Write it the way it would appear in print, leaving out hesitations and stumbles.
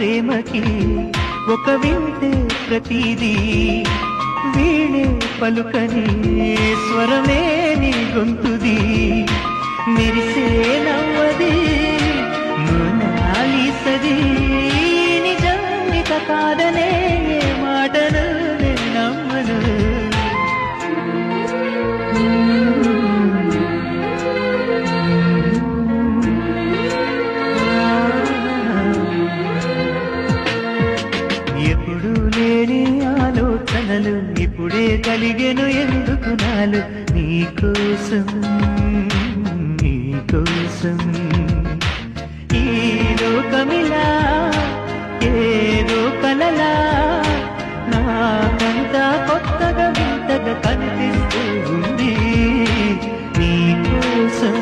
ప్రేమకి ఒక వింటే ప్రతిదీ వీణే పలుకని స్వరమే నీ గొంతుది మెరిసే నవ్వది మోనాలిసది నిజానిక కాదనే మాటను నమ్మను ఎప్పుడు లేని ఆలోచనలు ఇప్పుడే కలిగెను ఎందుకు నాలు నీకోసం నీకోసం ఈ లోకమిలా ఏదో కలలా నాకంతా కొత్తగా వింతగా కనిపిస్తూ ఉంది నీకోసం